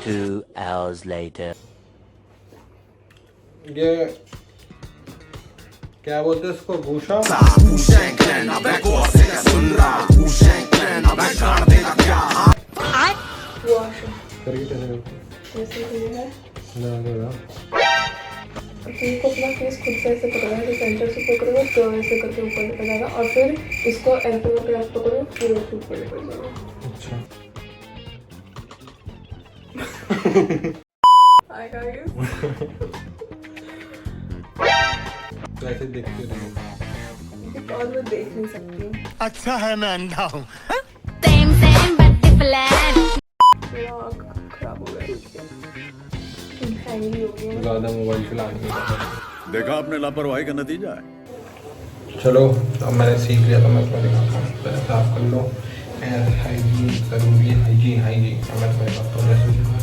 2 hours later. ये क्या बोलते हैं इसको, भूषा? को अपना फेस खुद से ऐसे पकड़ना है, सेंटर से पकड़ो, तो ऐसे करके ऊपर निकल जाएगा और फिर इसको ऐसे करके आप पकड़ो, फिर ऊपर निकल जाएगा। अच्छा। Hi guys. तो ऐसे देखते रहो। और मैं देख नहीं सकती हूँ। अच्छा है मैं अंधा हूँ। मेरा आँख खराब हो गया है। हैंगी हो गई है। ज़्यादा मोबाइल चलाने के। देखा आपने लापरवाही का नतीजा है। चलो अब मैंने सीख लिया तो मैं तुम्हें दिखाता हूँ। पहले साफ कर लो, हाइजीन जरूरी है, हाइजीन हाइजीन। अब मैं तुम्हें दिखाता हूँ जैसे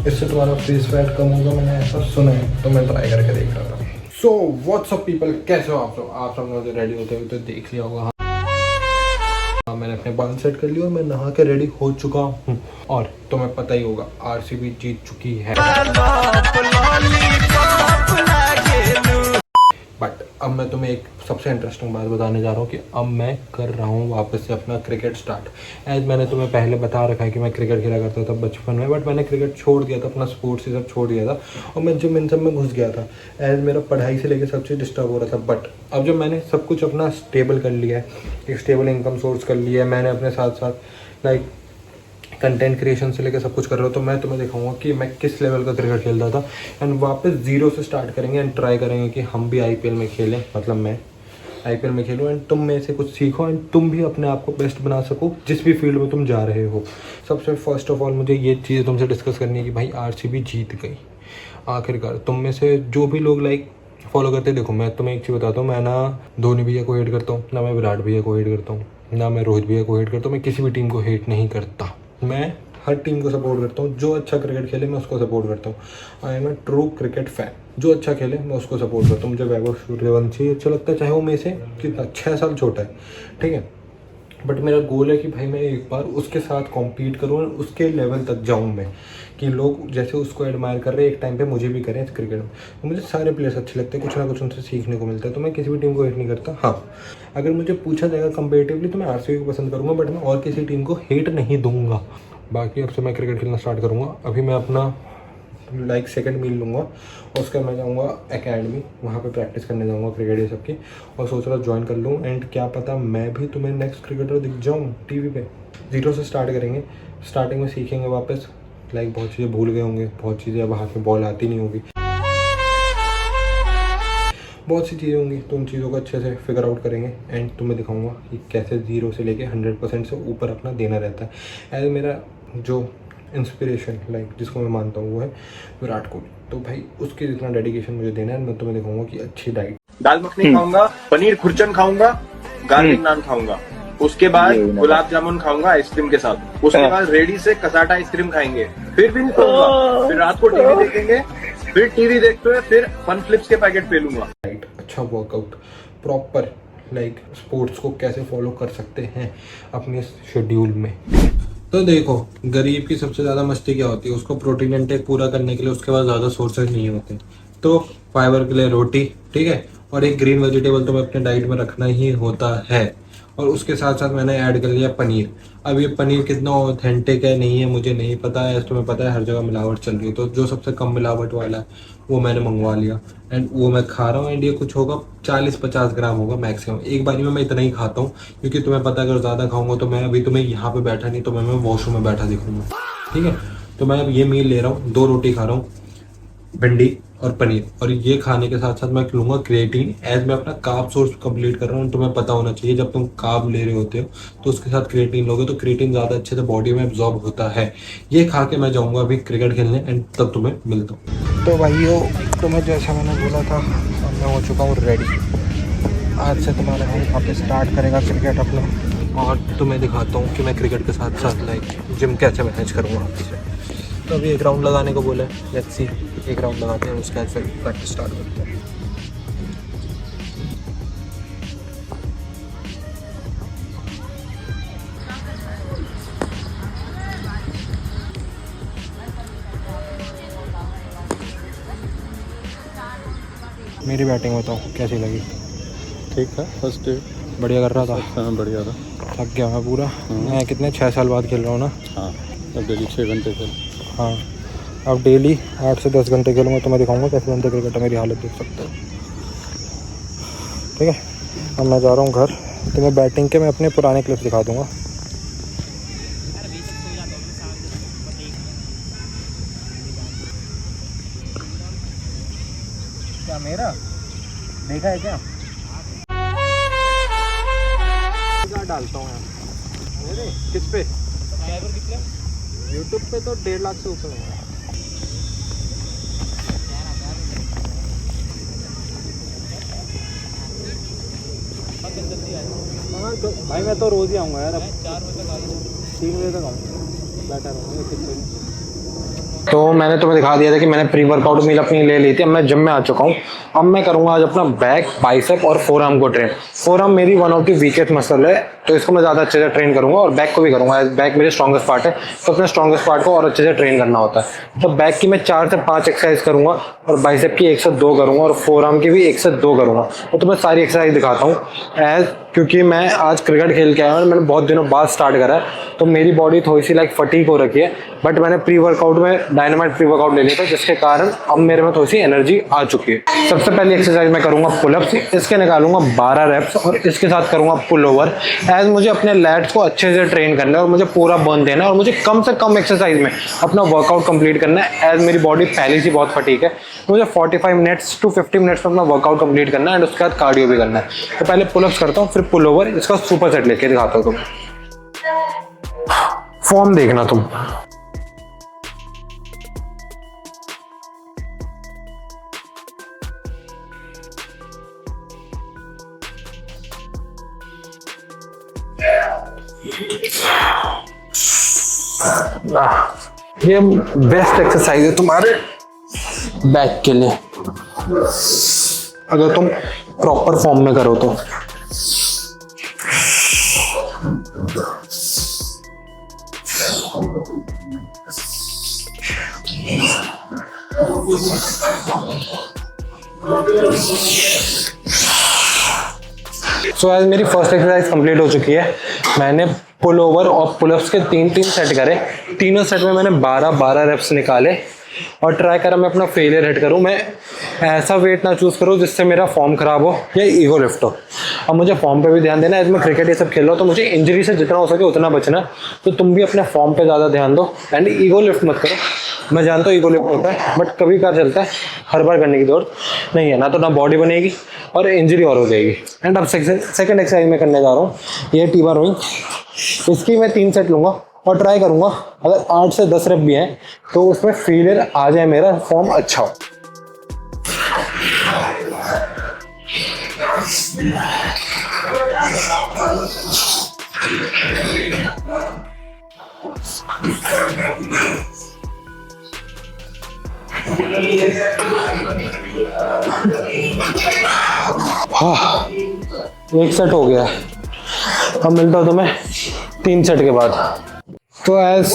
इससे तुम्हारा फेस फैट कम होगा, मैंने ऐसा सुना है, तो मैं ट्राई करके देख रहा था। सो व्हाट्सअप पीपल, कैसे हो आप सब? आप सब मुझे रेडी होते हुए तो देख लिया होगा। हाँ, मैंने अपने बाल सेट कर लिए और मैं नहा के रेडी हो चुका हूँ। और तुम्हें पता ही होगा आरसीबी जीत चुकी है। बट अब मैं तुम्हें एक सबसे इंटरेस्टिंग बात बताने जा रहा हूँ कि अब मैं कर रहा हूँ वापस से अपना क्रिकेट स्टार्ट। एज मैंने तुम्हें पहले बता रखा है कि मैं क्रिकेट खेला करता था बचपन में, बट मैंने क्रिकेट छोड़ दिया था, अपना स्पोर्ट्स ही सब छोड़ दिया था और मैं जिम इन सब में घुस गया था। एज मेरा पढ़ाई से लेकर सब चीज़ डिस्टर्ब हो रहा था। बट अब जब मैंने सब कुछ अपना स्टेबल कर लिया है, एक स्टेबल इनकम सोर्स कर लिया है, मैंने अपने साथ साथ लाइक कंटेंट क्रिएशन से लेकर सब कुछ कर रहा हूँ, तो मैं तुम्हें दिखाऊंगा कि मैं किस लेवल का क्रिकेट खेलता था। एंड वापस जीरो से स्टार्ट करेंगे एंड ट्राई करेंगे कि हम भी आईपीएल में खेलें, मतलब मैं आईपीएल में खेलूँ एंड तुम में से कुछ सीखो एंड तुम भी अपने आप को बेस्ट बना सको जिस भी फील्ड में तुम जा रहे हो। सबसे फर्स्ट ऑफ ऑल मुझे ये चीज़ तुमसे डिस्कस करनी है कि भाई आरसीबी जीत गई आखिरकार। तुम में से जो भी लोग लाइक फॉलो करते, देखो मैं तुम्हें एक चीज़ बताता हूँ, मैं ना धोनी भैया को हेट करता हूँ, ना मैं विराट भैया को हेट करता हूँ, ना मैं रोहित भैया को हेट करता हूँ, मैं किसी भी टीम को हेट नहीं करता। मैं हर टीम को सपोर्ट करता हूँ, जो अच्छा क्रिकेट खेले मैं उसको सपोर्ट करता हूँ। I am a true cricket fan, जो अच्छा खेले मैं उसको सपोर्ट करता हूँ। मुझे वैभव सूर्यवंशी अच्छा लगता है, चाहे वो मेरे से कितना 6 साल छोटा है, ठीक है। बट मेरा गोल है कि भाई मैं एक बार उसके साथ कॉम्पीट करूँ और उसके लेवल तक जाऊँ मैं, कि लोग जैसे उसको एडमायर कर रहे हैं एक टाइम पे मुझे भी करें इस क्रिकेट में। तो मुझे सारे प्लेयर्स अच्छे लगते हैं, कुछ ना कुछ उनसे सीखने को मिलता है, तो मैं किसी भी टीम को हेट नहीं करता। हाँ, अगर मुझे पूछा जाएगा कंपेरेटिवली तो मैं आरसीबी को पसंद करूँगा, बट मैं और किसी टीम को हेट नहीं दूंगा। बाकी अब से मैं क्रिकेट खेलना स्टार्ट करूँगा। अभी मैं अपना लाइक सेकंड मील लूँगा और उसके बाद मैं जाऊँगा एकेडमी, वहाँ पे प्रैक्टिस करने जाऊँगा क्रिकेट ये सब की, और सोच रहा ज्वाइन कर लूँ। एंड क्या पता मैं भी तुम्हें नेक्स्ट क्रिकेटर दिख जाऊँ टीवी पे। जीरो से स्टार्ट करेंगे, स्टार्टिंग में सीखेंगे वापस, लाइक बहुत चीज़ें भूल गए होंगे, बहुत चीज़ें अब हाथ में बॉल आती नहीं होगी, बहुत सी चीज़ें होंगी, तो उन चीज़ों को अच्छे से फिगर आउट करेंगे एंड तुम्हें दिखाऊंगा कि कैसे जीरो से लेके 100% से ऊपर अपना देना रहता है। एज मेरा जो इंस्पिरेशन लाइक जिसको मैं मानता हूँ वो है विराट कोहली, तो भाई उसके जितना डेडिकेशन मुझे देना है। मैं तुम्हें दिखाऊंगा कि अच्छी डाइट, दाल मखनी खाऊंगा, पनीर खुरचन खाऊंगा, गार्लिक नान खाऊंगा, उसके बाद गुलाब जामुन खाऊंगा आइसक्रीम के साथ, उसके बाद रेडी से कसाटा आइसक्रीम खाएंगे, फिर भी नहीं खाऊंगा, फिर रात को टीवी देखेंगे, फिर टीवी देखते हुए फिर फन फ्लिप्स के पैकेट पे लूंगा। डाइट, अच्छा वर्कआउट, प्रॉपर लाइक स्पोर्ट्स को कैसे फॉलो कर सकते हैं अपने शेड्यूल में। तो देखो गरीब की सबसे ज़्यादा मस्ती क्या होती है, उसको प्रोटीन इंटेक पूरा करने के लिए उसके पास ज़्यादा सोर्सेज नहीं होते, तो फाइबर के लिए रोटी, ठीक है, और एक ग्रीन वेजिटेबल तो मैं अपने डाइट में रखना ही होता है। और उसके साथ साथ मैंने ऐड कर लिया पनीर। अब ये पनीर कितना ऑथेंटिक है नहीं है मुझे नहीं पता है, तुम्हें पता है हर जगह मिलावट चल रही है, तो जो सबसे कम मिलावट वाला है वो मैंने मंगवा लिया एंड वो मैं खा रहा हूँ। एंड ये कुछ होगा 40-50 ग्राम होगा मैक्सिमम, एक बारी में मैं इतना ही खाता हूँ, क्योंकि तुम्हें पता है अगर ज़्यादा खाऊंगा तो मैं अभी तुम्हें यहाँ पे बैठा नहीं तो मैं वॉशरूम में बैठा दिखूंगा, ठीक है। तो मैं अब ये मील ले रहा हूँ, 2 रोटी खा रहा हूँ, भिंडी और पनीर, और ये खाने के साथ साथ मैं लूँगा क्रिएटिन। एज मैं अपना कार्ब सोर्स कंप्लीट कर रहा हूँ। तुम्हें पता होना चाहिए जब तुम कार्ब ले रहे होते हो तो उसके साथ क्रिएटिन लोगे तो क्रिएटिन ज़्यादा अच्छे से बॉडी में एब्जॉर्ब होता है। ये खा के मैं जाऊँगा अभी क्रिकेट खेलने एंड तब तुम्हें मिलता हूँ। तो भाइयों तुम्हें जैसा मैंने बोला था मैं हो चुका हूँ रेडी। आज से तुम्हारा भाई वापस स्टार्ट करेगा क्रिकेट अपना। और तुम्हें दिखाता हूँ कि मैं क्रिकेट के साथ साथ लाइक जिम कैसे मैनेज करूँगा अभी से। तो अभी एक राउंड लगाने को बोला है, लेट्स सी, एक राउंड लगाते हैं, उसके बाद फिर प्रैक्टिस स्टार्ट करते हैं। मेरी बैटिंग बताओ कैसी लगी? ठीक था, फर्स्ट डे बढ़िया कर रहा था? हाँ बढ़िया था। थक गया मैं पूरा। मैं कितने 6 साल बाद खेल रहा हूँ ना। हाँ अब डेली 6 घंटे खेल। हाँ अब डेली 8 से 10 घंटे खेलूँगा तो मैं दिखाऊंगा कैसे बनते क्रिकेट। मेरी हालत देख सकते हो, ठीक है। अब मैं जा रहा हूँ घर, तो मैं बैटिंग के मैं अपने पुराने क्लिप्स दिखा दूँगा। क्या मेरा देखा है क्या? डालता हूँ यार। किस पे? यूट्यूब पे तो 1.5 लाख से ऊपर है। भाई मैं तो रोज़ ही आऊँगा यार। अब 4 बजे तक आऊँगा, 3 बजे तक आऊँगा, बैठा रहूँगा। तो मैंने तुम्हें दिखा दिया था कि मैंने प्री वर्कआउट मील अपनी ले ली थी। अब मैं जिम में आ चुका हूँ। अब मैं करूँगा आज अपना बैक, बाइसेप और फोर आर्म को ट्रेन। फोर आर्म मेरी one of the weakest muscle है, तो इसको मैं ज़्यादा अच्छे से ट्रेन करूँगा, और बैक को भी करूँगा। बैक मेरे स्ट्रॉन्गेस्ट पार्ट है, तो अपने स्ट्रॉन्गेस्ट पार्ट को और अच्छे से ट्रेन करना होता है। तो बैक की मैं 4 से 5 एक्सरसाइज करूँगा, और बाइसेप की 1 से 2 करूँगा, और फोर आर्म की भी 1 से 2 करूँगा। तो तुम्हें सारी एक्सरसाइज दिखाता हूँ। क्योंकि मैं आज क्रिकेट खेल के आया हूँ, मैंने बहुत दिनों बाद स्टार्ट करा है, तो मेरी बॉडी थोड़ी सी लाइक फटीग हो रखी है। बट मैंने प्री वर्कआउट में डायनामाइट प्री वर्कआउट ले लिया था, जिसके कारण अब मेरे में थोड़ी सी एनर्जी आ चुकी है। सबसे पहली एक्सरसाइज मैं करूँगा पुलअप्स। इसके निकालूंगा 12 रेप्स, और इसके साथ करूँगा पुल ओवर। एज मुझे अपने लैट्स को अच्छे से ट्रेन करना है, और मुझे पूरा बर्न देना है, और मुझे कम से कम एक्सरसाइज में अपना वर्कआउट कंप्लीट करना है। एज मेरी बॉडी पहले से बहुत फटीग है, मुझे 45 मिनट्स टू 50 मिनट्स में अपना वर्कआउट कंप्लीट करना है, एंड उसके बाद कार्डियो भी करना है। तो पहले पुलअप्स करता हूँ, फिर पुल ओवर, इसका सुपर सेट लेके दिखाता हूँ। तुम फॉर्म देखना तुम। ये बेस्ट एक्सरसाइज है तुम्हारे बैक के लिए, अगर तुम प्रॉपर फॉर्म में करो तो। सो आज मेरी फर्स्ट एक्सरसाइज कंप्लीट हो चुकी है। मैंने पुल ओवर और पुलअप्स के 3 सेट करे। तीनों सेट में मैंने 12 रेप्स निकाले, और ट्राई करा मैं अपना फेलियर हिट करूं। मैं ऐसा वेट ना चूज़ करूं जिससे मेरा फॉर्म खराब हो या ईगो लिफ्ट हो। अब मुझे फॉर्म पे भी ध्यान देना है। मैं क्रिकेट ये सब खेल रहा हूँ, तो मुझे इंजरी से जितना हो सके उतना बचना। तो तुम भी अपने फॉर्म पे ज़्यादा ध्यान दो, एंड ईगो लिफ्ट मत करो। मैं जानता हूँ ईगो लिफ्ट होता है, बट कभी कभार चलता है, हर बार करने की दौड़ नहीं है। ना तो ना बॉडी बनेगी और इंजरी और हो जाएगी। एंड अब सेकंड एक्सरसाइज में करने जा रहा हूँ, ये टी बार रोइंग। इसकी मैं 3 सेट लूँगा, और ट्राई करूँगा अगर 8 से 10 रेप भी हैं तो उसमें फेलियर आ जाए, मेरा फॉर्म अच्छा हो। हाँ, 1 सेट हो गया। अब मिलता हूँ तुम्हें 3 सेट के बाद। तो एज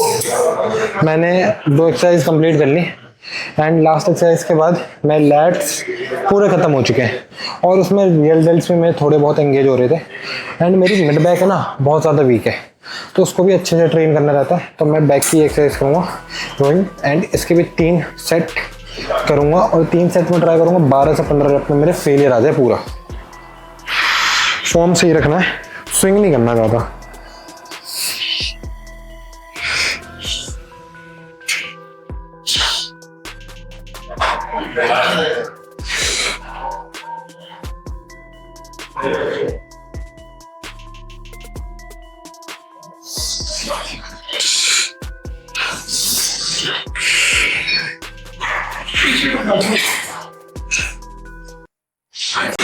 मैंने 2 एक्सरसाइज कंप्लीट कर ली, एंड लास्ट एक्सरसाइज के बाद मैं लैट्स पूरे ख़त्म हो चुके हैं, और उसमें रियल डेल्ट्स में मैं थोड़े बहुत एंगेज हो रहे थे। एंड मेरी मिड बैक है ना बहुत ज़्यादा वीक है, तो उसको भी अच्छे से ट्रेन करना रहता है। तो मैं बैक की एक्सरसाइज करूँगा रोइंग, एंड इसके भी 3 सेट करूँगा, और 3 सेट में ट्राई करूँगा 12 से 15 रेप में मेरे फेलियर आ जाए पूरा। फॉर्म सही रखना है, स्विंग नहीं करना ज़्यादा।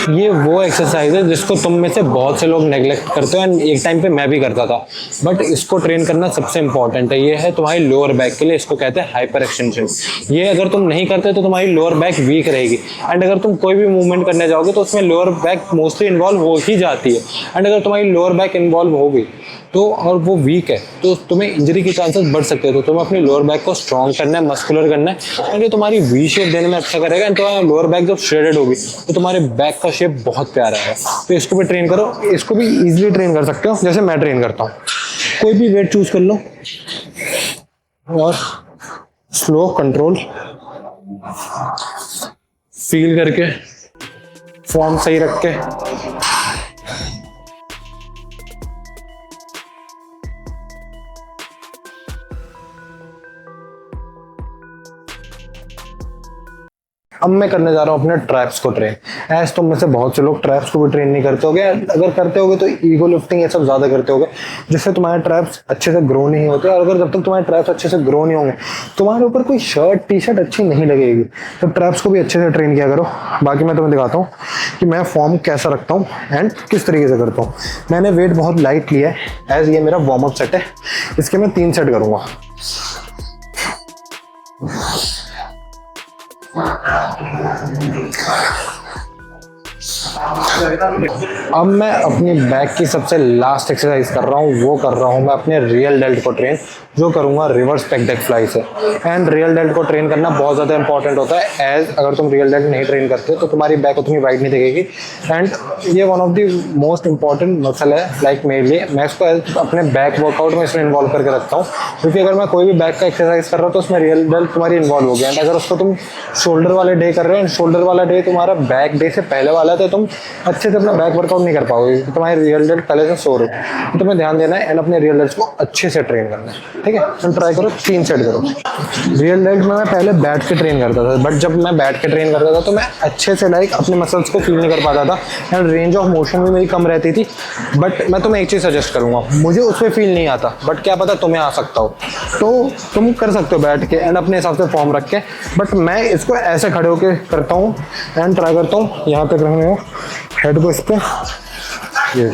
ये वो एक्सरसाइज है जिसको तुम में से बहुत से लोग नेग्लेक्ट करते हो एंड एक टाइम पे मैं भी करता था, बट इसको ट्रेन करना सबसे इंपॉर्टेंट है। ये है तुम्हारी लोअर बैक के लिए, इसको कहते हैं हाइपर एक्सटेंशन। ये अगर तुम नहीं करते तो तुम्हारी लोअर बैक वीक रहेगी एंड अगर तुम कोई भी मूवमेंट करने जाओगे तो उसमें लोअर बैक मोस्टली इन्वॉल्व हो ही जाती है एंड अगर तुम्हारी लोअर बैक इन्वॉल्व हो गई तो और वो वीक है तो तुम्हें इंजरी के चांसेस बढ़ सकते हैं। तो तुम्हें अपनी लोअर बैक को स्ट्रॉन्ग करना है, मस्कुलर करना है एंड ये तुम्हारी वी शेप देने में अच्छा करेगा एंड तुम्हारा लोअर बैक जब श्रेडेड होगी तो तुम्हारे बैक का शेप बहुत प्यारा है। तो इसको भी ट्रेन करो, इसको भी इजीली ट्रेन कर सकते हो जैसे मैं ट्रेन करता हूँ। कोई भी वेट चूज कर लो और स्लो कंट्रोल फील करके फॉर्म सही रख के अब मैं करने जा रहा हूँ अपने ट्रैप्स को ट्रेन। एज तुम में से बहुत से लोग ट्रैप्स को भी ट्रेन नहीं करते होगे, अगर करते होगे तो ईगो लिफ्टिंग ये सब ज़्यादा करते होगे जिससे तुम्हारे ट्रैप्स अच्छे से ग्रो नहीं होते। और अगर जब तक तुम्हारे ट्रैप्स अच्छे से ग्रो नहीं होंगे तुम्हारे ऊपर कोई शर्ट टी शर्ट अच्छी नहीं लगेगी। तो ट्रैप्स को भी अच्छे से ट्रेन किया करो। बाकी मैं तुम्हें दिखाता हूँ कि मैं फॉर्म कैसा रखता हूँ एंड किस तरीके से करता हूँ। मैंने वेट बहुत लाइट लिया है, एज ये मेरा वार्म अप सेट है। इसके मैं 3 सेट करूँगा। अब मैं अपनी बैक की सबसे लास्ट एक्सरसाइज कर रहा हूँ, वो कर रहा हूँ मैं अपने रियल डेल्ट को ट्रेन, जो करूँगा रिवर्स पेक डेक फ्लाई से। एंड रियल डेल्ट को ट्रेन करना बहुत ज़्यादा इंपॉर्टेंट होता है, एज अगर तुम रियल डेल्ट नहीं ट्रेन करते तो तुम्हारी बैक उतनी वाइड नहीं दिखेगी एंड ये one of the most important muscle है लाइक मेरे लिए। मैं इसको अपने बैक वर्कआउट में इसमें इन्वॉल्व करके रखता हूँ क्योंकि अगर मैं कोई भी बैक का एक्सरसाइज कर रहा हूँ तो उसमें रियल डेल्ट तुम्हारी इन्वॉल्व हो गया। एंड अगर उसको तुम शोल्डर वाले डे कर रहे हो एंड शोल्डर वाला डे तुम्हारा बैक डे से पहले वाला है तो तुम अच्छे से अपना बैक वर्कआउट नहीं कर पाओगे, तुम्हारे रियल डेल्ट पहले से सो रहे हो। तो तुम्हें ध्यान देना है एंड अपने रियल डेल्ट को अच्छे से ट्रेन करना है, ठीक है। तो ट्राई करो 3 सेट करो। रियल डेल्ट में मैं पहले बैठ के ट्रेन करता था, बट जब मैं बैठ के ट्रेन करता था तो मैं अच्छे से लाइक अपने मसल्स को फील नहीं कर पाता था एंड रेंज ऑफ मोशन भी मेरी कम रहती थी। बट मैं तुम्हें एक चीज़ सजेस्ट करूँगा, मुझे उसमें फील नहीं आता बट क्या पता तुम्हें आ सकता हो, तो तुम कर सकते हो बैठ के एंड अपने हिसाब से फॉर्म रख के। बट मैं इसको ऐसे खड़े होकर करता हूँ एंड ट्राई करता हूँ यहाँ तक रखने को, हेड को इस पे ये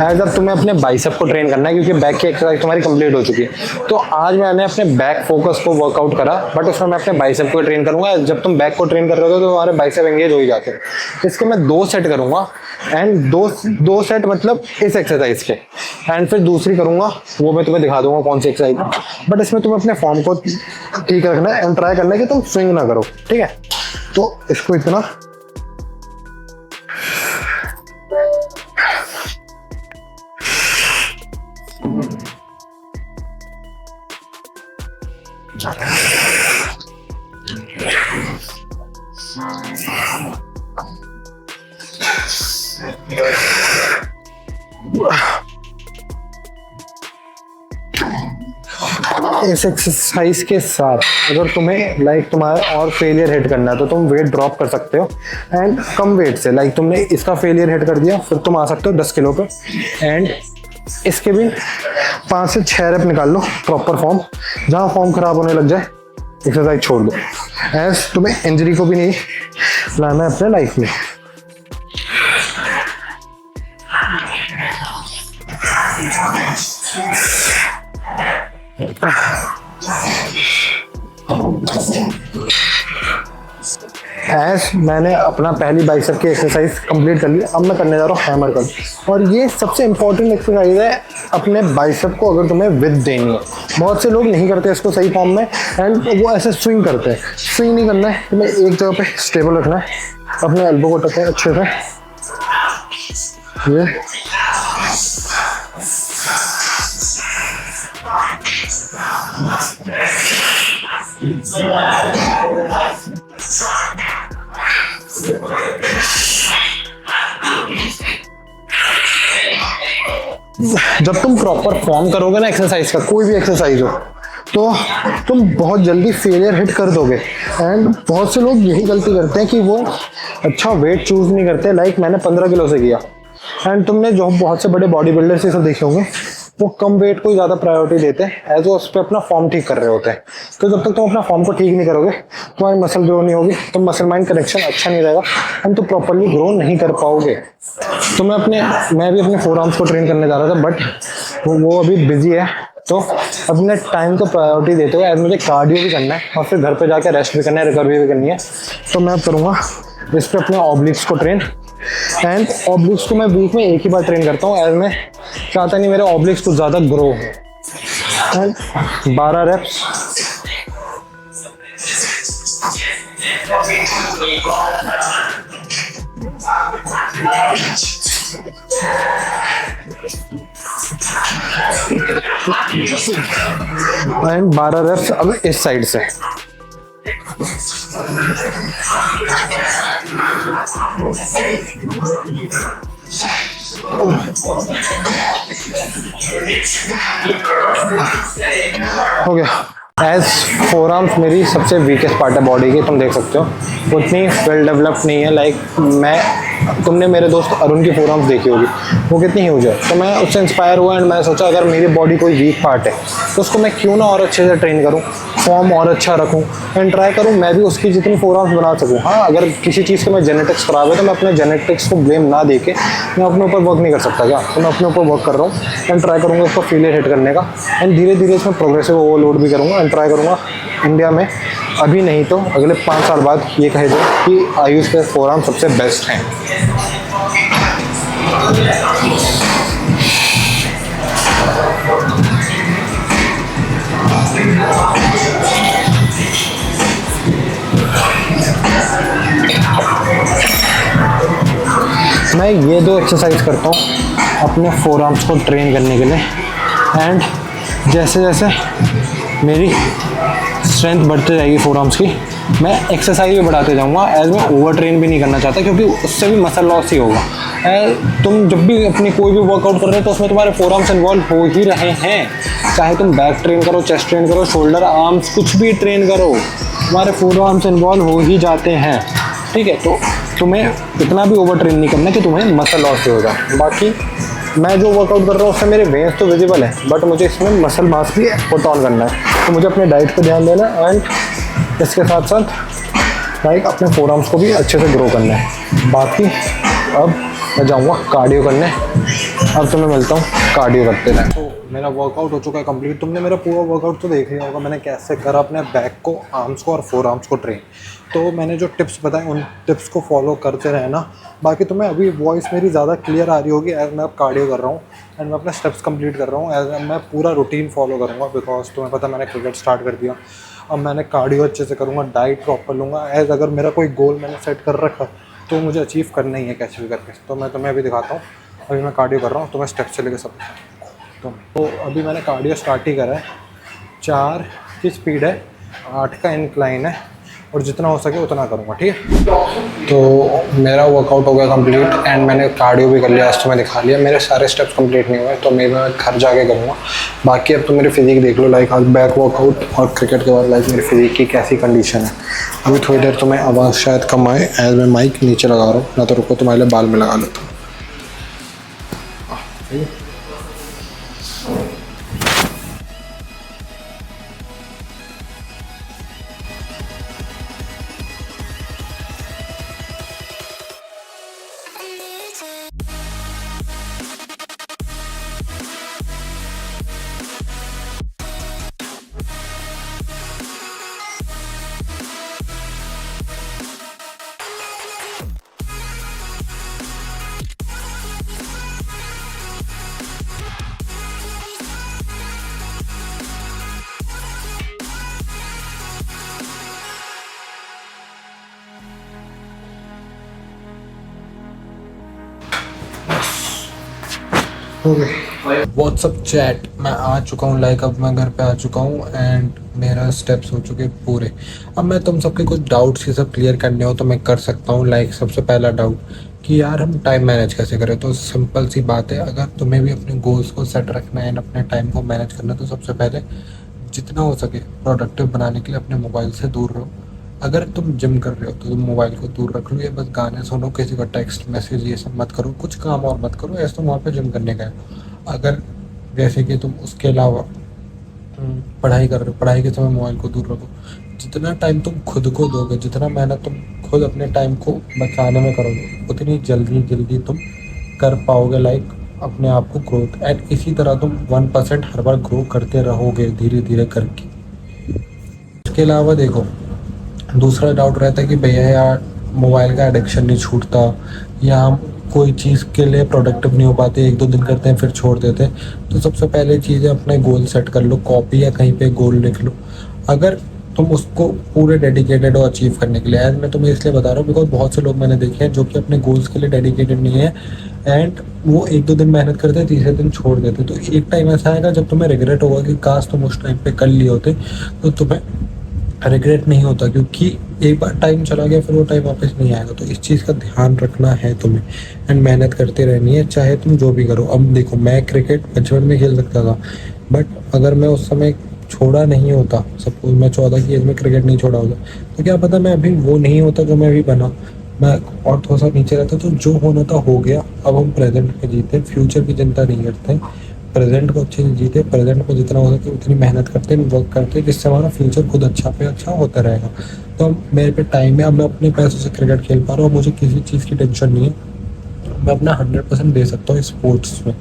एज अब तुम्हें अपने बाइसेप को ट्रेन करना है क्योंकि बैक की एक्सरसाइज तुम्हारी कंप्लीट हो चुकी है। तो आज मैंने अपने बैक फोकस को वर्कआउट करा बट उसमें मैं अपने बाइसेप को ट्रेन करूंगा। जब तुम बैक को ट्रेन कर रहे हो तो तुम्हारे बाइसेप एंगेज हो ही जाते हैं। इसके मैं 2 सेट करूंगा एंड दो सेट मतलब इस एक्सरसाइज के, एंड फिर दूसरी करूंगा वो मैं तुम्हें दिखा दूंगा कौन सी एक्सरसाइज। बट इसमें तुम्हें अपने फॉर्म को ठीक रखना है एंड ट्राई करना है कि तुम स्विंग ना करो, ठीक है। तो इसको इतना इस एक्सरसाइज के साथ अगर तुम्हें लाइक तुम्हारा और फेलियर हिट करना है तो तुम वेट ड्रॉप कर सकते हो एंड कम वेट से, लाइक तुमने इसका फेलियर हिट कर दिया फिर तुम आ सकते हो 10 किलो पे एंड इसके भी 5 से 6 रेप निकाल लो प्रॉपर फॉर्म। जहाँ फॉर्म खराब होने लग जाए एक्सरसाइज छोड़ दो, एज तुम्हें इंजरी को भी नहीं लाना है अपने लाइफ में। एज मैंने अपना पहली बाइसेप की एक्सरसाइज कंप्लीट कर ली, अब मैं करने जा रहा हूँ हैमर कर्ल। और ये सबसे इंपॉर्टेंट एक्सरसाइज है अपने बाइसेप को अगर तुम्हें विद देनी है। बहुत से लोग नहीं करते इसको सही फॉर्म में एंड वो ऐसे स्विंग करते हैं। स्विंग नहीं करना है, तुम्हें एक जगह पे स्टेबल रखना है, अपने एल्बो को टके अच्छे से ये जब तुम प्रॉपर फॉर्म करोगे ना एक्सरसाइज का, कोई भी एक्सरसाइज हो, तो तुम बहुत जल्दी फेलियर हिट कर दोगे। एंड बहुत से लोग यही गलती करते हैं कि वो अच्छा वेट चूज़ नहीं करते। लाइक मैंने 15 किलो से किया, एंड तुमने जो बहुत से बड़े बॉडी बिल्डर से सब देखे होंगे, वो कम वेट को ही ज़्यादा प्रायोरिटी देते हैं एज वो उस पर अपना फॉर्म ठीक कर रहे होते हैं। तो जब तक तुम अपना फॉर्म को ठीक नहीं करोगे, तुम्हारी मसल ग्रो नहीं होगी, तो मसल माइंड कनेक्शन अच्छा नहीं रहेगा, एंड तुम प्रॉपरली ग्रो नहीं कर पाओगे। तो मैं भी अपने फोर आर्म्स को ट्रेन करने जा रहा था, बट वो अभी बिजी है। तो अपने टाइम को प्रायोरिटी देते हुए एज मुझे कार्डियो भी करना है और फिर घर पे जाकर रेस्ट भी करना है, रिकवरी भी करनी है। तो मैं करूँगा इस पर अपने ऑब्लिक्स को ट्रेन। एंड ऑब्लिक्स को मैं वीक में एक ही बार ट्रेन करता हूँ, एज मैं चाहता नहीं मेरे ऑब्लिक्स कुछ ज़्यादा ग्रो हो। And 12 wraps. एंड 12 रेप्स अब इस साइड से। हो गया। एज फोर आर्म्स मेरी सबसे वीकेस्ट पार्ट है बॉडी की, तुम देख सकते हो उतनी वेल डेवलप्ड नहीं है। लाइक तुमने मेरे दोस्त अरुण की फोर आर्म्स देखी होगी, वो कितनी ह्यूज है। तो मैं उससे इंस्पायर हुआ एंड मैंने सोचा अगर मेरी बॉडी कोई वीक पार्ट है तो उसको मैं क्यों ना और अच्छे से ट्रेन करूँ, फॉर्म और अच्छा रखूँ, एंड ट्राई करूँ मैं भी उसकी जितनी फोर आर्म्स बना सकूँ। हाँ, अगर किसी चीज़ के मैं जेनेटिक्स खराब है तो मैं अपने जेनेटिक्स को ब्लेम ना दे के मैं अपने ऊपर वर्क नहीं कर सकता क्या। तो मैं अपने ऊपर वर्क कर रहा हूँ एंड ट्राई करूँगा उसको फेलियर हिट करने का, एंड धीरे धीरे इसमें प्रोग्रेसिव ओवरलोड भी करूँगा एंड ट्राई करूँगा इंडिया में अभी नहीं तो अगले 5 साल बाद ये कहे दो कि आयुष के फोर आर्म सबसे बेस्ट हैं। मैं ये 2 एक्सरसाइज करता हूँ अपने फोर आर्म्स को ट्रेन करने के लिए, एंड जैसे जैसे मेरी स्ट्रेंथ बढ़ती जाएगी फोर आर्म्स की, मैं एक्सरसाइज भी बढ़ाते जाऊँगा। एज मैं ओवर ट्रेन भी नहीं करना चाहता, क्योंकि उससे भी मसल लॉस ही होगा। तुम जब भी अपनी कोई भी वर्कआउट कर रहे हो तो उसमें तुम्हारे फोर आर्म्स इन्वॉल्व हो ही रहे हैं। चाहे तुम बैक ट्रेन करो, चेस्ट ट्रेन करो, शोल्डर आर्म्स कुछ भी ट्रेन करो, तुम्हारे फोर आर्म्स इन्वॉल्व हो ही जाते हैं। ठीक है, तो तुम्हें इतना भी ओवर ट्रेन नहीं करना कि तुम्हें मसल लॉस हो जाए। बाकी मैं जो वर्कआउट कर रहा हूँ उससे मेरे वेन्स तो विजिबल है, बट मुझे इसमें मसल मास भी पुट ऑन करना है। तो मुझे अपने डाइट पे ध्यान देना है, एंड इसके साथ साथ लाइक अपने फोर आर्म्स को भी अच्छे से ग्रो करना है। बाकी अब मैं जाऊँगा कार्डियो करने। अब तो मैं मिलता हूँ कार्डियो करते रहे। तो मेरा वर्कआउट हो चुका है कंप्लीट। तुमने मेरा पूरा वर्कआउट तो देख लिया होगा मैंने कैसे करा अपने बैक को, आर्म्स को और फोर आर्म्स को ट्रेन। तो मैंने जो टिप्स बताए उन टिप्स को फॉलो करते रहना। बाकी तुम्हें अभी वॉइस मेरी ज़्यादा क्लियर आ रही होगी एज मैं अब कार्डियो कर रहा हूँ एंड मैं अपने स्टेप्स कंप्लीट कर रहा हूँ। एज मैं पूरा रूटीन फॉलो करूँगा, बिकॉज तुम्हें पता मैंने क्रिकेट स्टार्ट कर दिया। अब मैंने कार्डियो अच्छे से करूँगा, डाइट प्रॉपर लूँगा। एज अगर मेरा कोई गोल मैंने सेट कर रखा तो मुझे अचीव करना ही है कैसे भी करके। तो मैं तुम्हें अभी दिखाता हूँ। अभी मैं कार्डियो कर रहा हूँ, तो मैं स्टेप्स से लेकर सब तो अभी मैंने कार्डियो स्टार्ट ही करा है। 4 की स्पीड है, 8 का इंक्लाइन है, और जितना हो सके उतना करूँगा। ठीक है, तो मेरा वर्कआउट हो गया कंप्लीट एंड मैंने कार्डियो भी कर लिया। आज तो मैं दिखा लिया, मेरे सारे स्टेप्स कंप्लीट नहीं हुए, तो मैं घर जाके करूँगा। बाकी अब तो मेरी फिजिक देख लो, लाइक आज बैक वर्कआउट और क्रिकेट के बाद लाइक मेरी फिजिक की कैसी कंडीशन है। अभी थोड़ी देर तो मैं आवाज़ शायद कम आए एज मैं माइक नीचे लगा रहा हूँ, ना तो रुको तुम्हारे लिए बाल में लगा लेता हूँ। व्हाट्सअप चैट मैं आ चुका हूँ, लाइक अब मैं घर पे आ चुका हूँ एंड मेरा स्टेप्स हो चुके पूरे। अब मैं तुम सबके कुछ डाउट्स ये सब क्लियर करने हो तो मैं कर सकता हूँ। लाइक सबसे पहला डाउट कि यार हम टाइम मैनेज कैसे करें, तो सिंपल सी बात है, अगर तुम्हें भी अपने गोल्स को सेट रखना है अपने टाइम को मैनेज करना, तो सबसे पहले जितना हो सके प्रोडक्टिव बनाने के लिए अपने मोबाइल से दूर रहो। अगर तुम जिम कर रहे हो तो तुम मोबाइल को दूर रख लो, या बस गाने सुनो, किसी का टेक्स्ट मैसेज ये सब मत करो, कुछ काम और मत करो, ऐसा तुम वहाँ पे जिम करने गए हो। अगर जैसे कि तुम उसके अलावा पढ़ाई कर रहे हो, पढ़ाई के समय मोबाइल को दूर रखो। जितना टाइम तुम खुद को दोगे, जितना मेहनत तुम खुद अपने टाइम को बचाने में करोगे, उतनी जल्दी तुम कर पाओगे लाइक अपने आप को ग्रोथ। एंड इसी तरह तुम 1% हर बार ग्रो करते रहोगे धीरे धीरे करके। इसके अलावा देखो, दूसरा डाउट रहता है कि भैया यार मोबाइल का एडिक्शन नहीं छूटता, या हम कोई चीज़ के लिए प्रोडक्टिव नहीं हो पाते, 1-2 दिन करते हैं फिर छोड़ देते हैं। तो सबसे पहले चीज़ है अपने गोल सेट कर लो, कॉपी या कहीं पे गोल लिख लो। अगर तुम उसको पूरे डेडिकेटेड हो अचीव करने के लिए, एज मैं तुम्हें इसलिए बता रहा हूँ बिकॉज बहुत से लोग मैंने देखे हैं जो कि अपने गोल्स के लिए डेडिकेटेड नहीं है, एंड वो 1-2 दिन मेहनत करते हैं, तीसरे दिन छोड़ देते। तो एक टाइम ऐसा आएगा जब तुम्हें रिग्रेट होगा कि काश तुम उस टाइम पे कर लिए होते, तो तुम्हें रिग्रेट नहीं होता, क्योंकि एक बार टाइम चला गया फिर वो टाइम वापस नहीं आएगा। तो इस चीज़ का ध्यान रखना है तुम्हें, एंड मेहनत करते रहनी है, चाहे तुम जो भी करो। अब देखो, मैं क्रिकेट बचपन में खेल सकता था, बट अगर मैं उस समय छोड़ा नहीं होता, सपोज मैं 14 की एज में क्रिकेट नहीं छोड़ा होता, तो क्या पता मैं अभी वो नहीं होता जो मैं अभी बना, मैं और थोड़ा सा नीचे रहता। तो जो होना था हो गया, अब हम प्रेजेंट में जीते, फ्यूचर की चिंता नहीं करते, प्रेजेंट को अच्छे से जीते, प्रेजेंट को जितना हो सके उतनी मेहनत करते हैं, वर्क करते हैं, जिससे हमारा फ्यूचर खुद अच्छा पे अच्छा होता रहेगा। तो अब मेरे पे टाइम है, अब मैं अपने पैसों से क्रिकेट खेल पा रहा हूँ, मुझे किसी चीज़ की टेंशन नहीं है, मैं अपना 100% दे सकता हूँ स्पोर्ट्स में।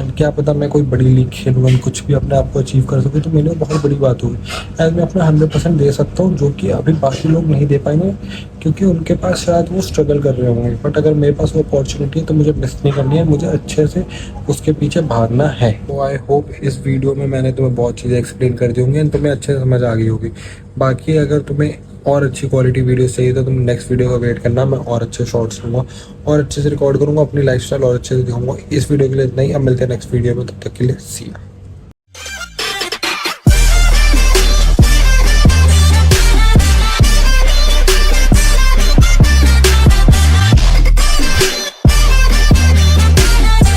एंड क्या पता मैं कोई बड़ी लीग खेलूँ, कुछ भी अपने आप को अचीव कर सकूँ, तो मेरे लिए बहुत बड़ी बात होगी। एज मैं अपना 100% दे सकता हूँ, जो कि अभी बाकी लोग नहीं दे पाएंगे, क्योंकि उनके पास शायद वो स्ट्रगल कर रहे होंगे। बट अगर मेरे पास वो अपॉर्चुनिटी है तो मुझे मिस नहीं करनी है, मुझे अच्छे से उसके पीछे भागना है। तो आई होप इस वीडियो में मैंने तुम्हें बहुत चीज़ें एक्सप्लेन कर दी होंगी, एंड तुम्हें अच्छे से समझ आ गई होगी। बाकी अगर तुम्हें और अच्छी क्वालिटी वीडियो चाहिए तो तुम नेक्स्ट वीडियो का वेट करना, मैं और अच्छे शॉर्ट्स लूँगा और अच्छे से रिकॉर्ड करूँगा, अपनी लाइफस्टाइल और अच्छे से दिखाऊंगा। इस वीडियो के लिए इतना ही, अब मिलते हैं नेक्स्ट वीडियो में, तब तक के लिए सी यू।